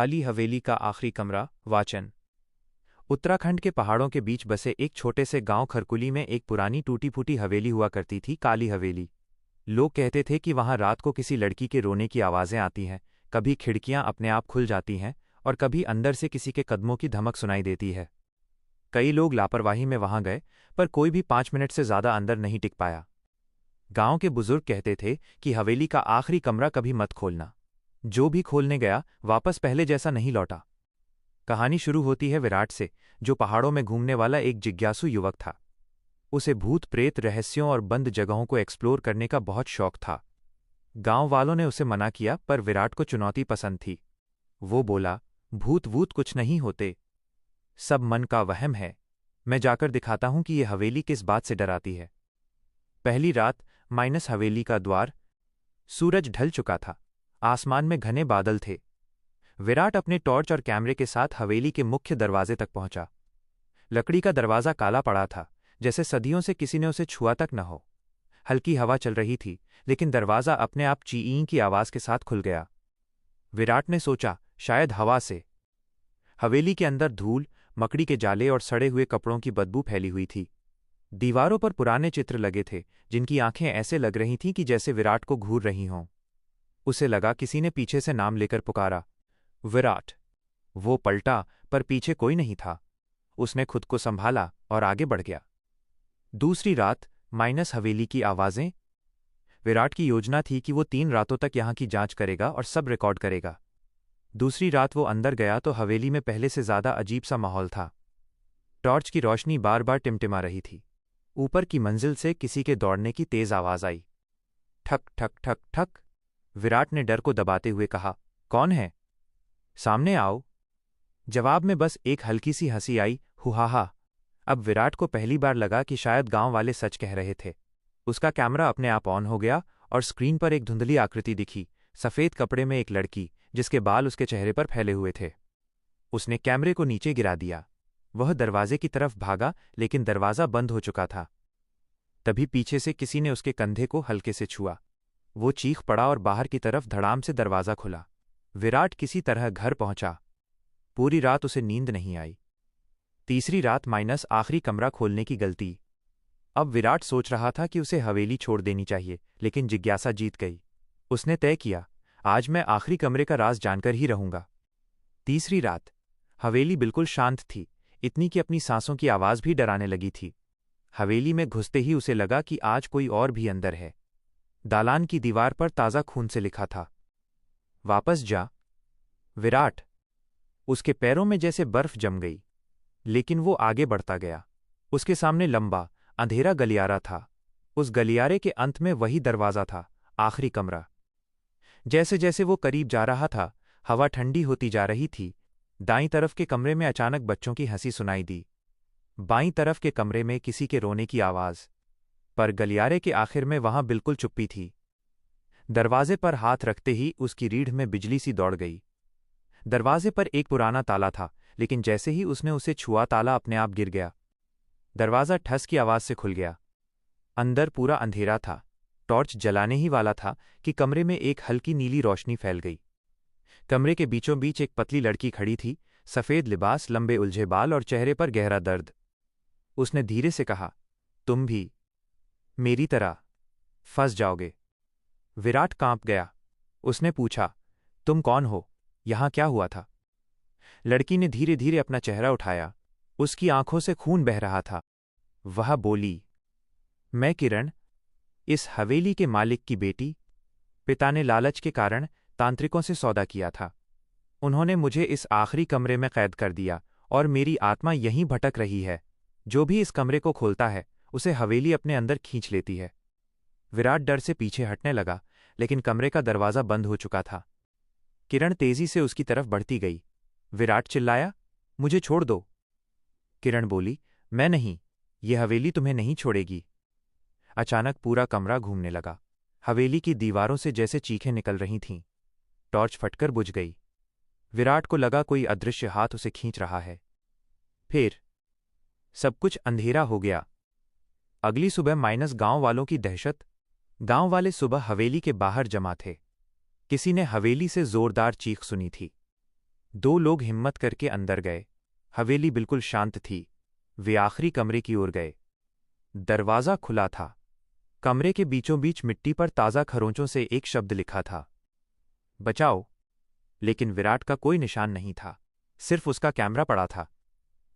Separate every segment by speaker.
Speaker 1: काली हवेली का आखिरी कमरा। वाचन। उत्तराखंड के पहाड़ों के बीच बसे एक छोटे से गांव खरकुली में एक पुरानी टूटी फूटी हवेली हुआ करती थी, काली हवेली। लोग कहते थे कि वहां रात को किसी लड़की के रोने की आवाज़ें आती हैं, कभी खिड़कियां अपने आप खुल जाती हैं और कभी अंदर से किसी के कदमों की धमक सुनाई देती है। कई लोग लापरवाही में वहां गए, पर कोई भी 5 मिनट से ज़्यादा अंदर नहीं टिक पाया। गांव के बुजुर्ग कहते थे कि हवेली का आखिरी कमरा कभी मत खोलना। जो भी खोलने गया वापस पहले जैसा नहीं लौटा। कहानी शुरू होती है विराट से, जो पहाड़ों में घूमने वाला एक जिज्ञासु युवक था। उसे भूत प्रेत, रहस्यों और बंद जगहों को एक्सप्लोर करने का बहुत शौक था। गांव वालों ने उसे मना किया, पर विराट को चुनौती पसंद थी। वो बोला, भूत वूत कुछ नहीं होते, सब मन का वहम है। मैं जाकर दिखाता हूं कि यह हवेली किस बात से डराती है। पहली रात माइनस हवेली का द्वार। सूरज ढल चुका था, आसमान में घने बादल थे। विराट अपने टॉर्च और कैमरे के साथ हवेली के मुख्य दरवाजे तक पहुंचा। लकड़ी का दरवाजा काला पड़ा था, जैसे सदियों से किसी ने उसे छुआ तक न हो। हल्की हवा चल रही थी, लेकिन दरवाजा अपने आप ची की आवाज के साथ खुल गया। विराट ने सोचा, शायद हवा से। हवेली के अंदर धूल, मकड़ी के जाले और सड़े हुए कपड़ों की बदबू फैली हुई थी। दीवारों पर पुराने चित्र लगे थे, जिनकी आंखें ऐसे लग रही थीं कि जैसे विराट को घूर रही हों। उसे लगा किसी ने पीछे से नाम लेकर पुकारा, विराट। वो पलटा, पर पीछे कोई नहीं था। उसने खुद को संभाला और आगे बढ़ गया। दूसरी रात माइनस हवेली की आवाजें। विराट की योजना थी कि वो 3 रातों तक यहां की जांच करेगा और सब रिकॉर्ड करेगा। दूसरी रात वो अंदर गया तो हवेली में पहले से ज्यादा अजीब सा माहौल था। टॉर्च की रोशनी बार बार टिमटिमा रही थी। ऊपर की मंजिल से किसी के दौड़ने की तेज आवाज आई। ठक ठक ठक ठक। विराट ने डर को दबाते हुए कहा, कौन है? सामने आओ। जवाब में बस एक हल्की सी हंसी आई, हुहाहा। अब विराट को पहली बार लगा कि शायद गांव वाले सच कह रहे थे। उसका कैमरा अपने आप ऑन हो गया और स्क्रीन पर एक धुंधली आकृति दिखी, सफेद कपड़े में एक लड़की, जिसके बाल उसके चेहरे पर फैले हुए थे। उसने कैमरे को नीचे गिरा दिया। वह दरवाजे की तरफ भागा, लेकिन दरवाजा बंद हो चुका था। तभी पीछे से किसी ने उसके कंधे को हल्के से छुआ। वो चीख पड़ा और बाहर की तरफ धड़ाम से दरवाजा खुला। विराट किसी तरह घर पहुंचा। पूरी रात उसे नींद नहीं आई। तीसरी रात माइनस आखिरी कमरा खोलने की गलती। अब विराट सोच रहा था कि उसे हवेली छोड़ देनी चाहिए, लेकिन जिज्ञासा जीत गई। उसने तय किया, आज मैं आखिरी कमरे का राज जानकर ही रहूंगा। तीसरी रात हवेली बिल्कुल शांत थी, इतनी कि अपनी सांसों की आवाज भी डराने लगी थी। हवेली में घुसते ही उसे लगा कि आज कोई और भी अंदर है। दालान की दीवार पर ताज़ा खून से लिखा था, वापस जा विराट। उसके पैरों में जैसे बर्फ जम गई, लेकिन वो आगे बढ़ता गया। उसके सामने लंबा अंधेरा गलियारा था। उस गलियारे के अंत में वही दरवाजा था, आखिरी कमरा। जैसे जैसे वो करीब जा रहा था, हवा ठंडी होती जा रही थी। दाईं तरफ के कमरे में अचानक बच्चों की हंसी सुनाई दी। बाईं तरफ के कमरे में किसी के रोने की आवाज। पर गलियारे के आखिर में वहां बिल्कुल चुप्पी थी। दरवाजे पर हाथ रखते ही उसकी रीढ़ में बिजली सी दौड़ गई। दरवाजे पर एक पुराना ताला था, लेकिन जैसे ही उसने उसे छुआ, ताला अपने आप गिर गया। दरवाजा ठस की आवाज से खुल गया। अंदर पूरा अंधेरा था। टॉर्च जलाने ही वाला था कि कमरे में एक हल्की नीली रोशनी फैल गई। कमरे के बीचों बीच एक पतली लड़की खड़ी थी, सफेद लिबास, लंबे उलझे बाल और चेहरे पर गहरा दर्द। उसने धीरे से कहा, तुम भी मेरी तरह फंस जाओगे। विराट कांप गया। उसने पूछा, तुम कौन हो? यहां क्या हुआ था? लड़की ने धीरे धीरे अपना चेहरा उठाया। उसकी आंखों से खून बह रहा था। वह बोली, मैं किरण, इस हवेली के मालिक की बेटी। पिता ने लालच के कारण तांत्रिकों से सौदा किया था। उन्होंने मुझे इस आखिरी कमरे में कैद कर दिया और मेरी आत्मा यहीं भटक रही है। जो भी इस कमरे को खोलता है, उसे हवेली अपने अंदर खींच लेती है। विराट डर से पीछे हटने लगा, लेकिन कमरे का दरवाजा बंद हो चुका था। किरण तेजी से उसकी तरफ बढ़ती गई। विराट चिल्लाया, मुझे छोड़ दो। किरण बोली, मैं नहीं, यह हवेली तुम्हें नहीं छोड़ेगी। अचानक पूरा कमरा घूमने लगा। हवेली की दीवारों से जैसे चीखें निकल रही थीं। टॉर्च फटकर बुझ गई। विराट को लगा कोई अदृश्य हाथ उसे खींच रहा है। फिर सब कुछ अंधेरा हो गया। अगली सुबह माइनस गांव वालों की दहशत। गांव वाले सुबह हवेली के बाहर जमा थे। किसी ने हवेली से जोरदार चीख सुनी थी। दो लोग हिम्मत करके अंदर गए। हवेली बिल्कुल शांत थी। वे आखिरी कमरे की ओर गए। दरवाज़ा खुला था। कमरे के बीचों बीच मिट्टी पर ताज़ा खरोंचों से एक शब्द लिखा था, बचाओ। लेकिन विराट का कोई निशान नहीं था। सिर्फ उसका कैमरा पड़ा था,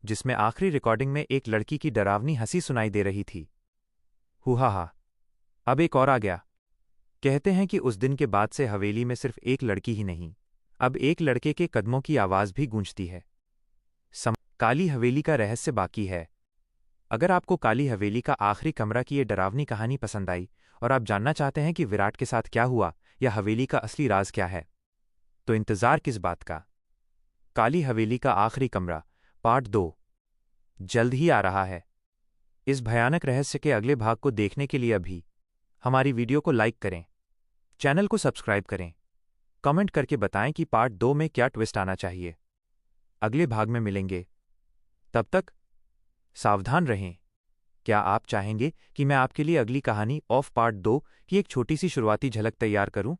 Speaker 1: जिसमें आखिरी रिकॉर्डिंग में एक लड़की की डरावनी हंसी सुनाई दे रही थी। हुहा हा, अब एक और आ गया। कहते हैं कि उस दिन के बाद से हवेली में सिर्फ एक लड़की ही नहीं, अब एक लड़के के कदमों की आवाज़ भी गूंजती है। काली हवेली का रहस्य बाकी है। अगर आपको काली हवेली का आखिरी कमरा की ये डरावनी कहानी पसंद आई और आप जानना चाहते हैं कि विराट के साथ क्या हुआ या हवेली का असली राज क्या है, तो इंतज़ार किस बात का। काली हवेली का आखिरी कमरा पार्ट 2 जल्द ही आ रहा है। इस भयानक रहस्य के अगले भाग को देखने के लिए अभी हमारी वीडियो को लाइक करें, चैनल को सब्सक्राइब करें, कमेंट करके बताएं कि पार्ट 2 में क्या ट्विस्ट आना चाहिए। अगले भाग में मिलेंगे, तब तक सावधान रहें। क्या आप चाहेंगे कि मैं आपके लिए अगली कहानी ऑफ पार्ट 2 की एक छोटी सी शुरुआती झलक तैयार करूं?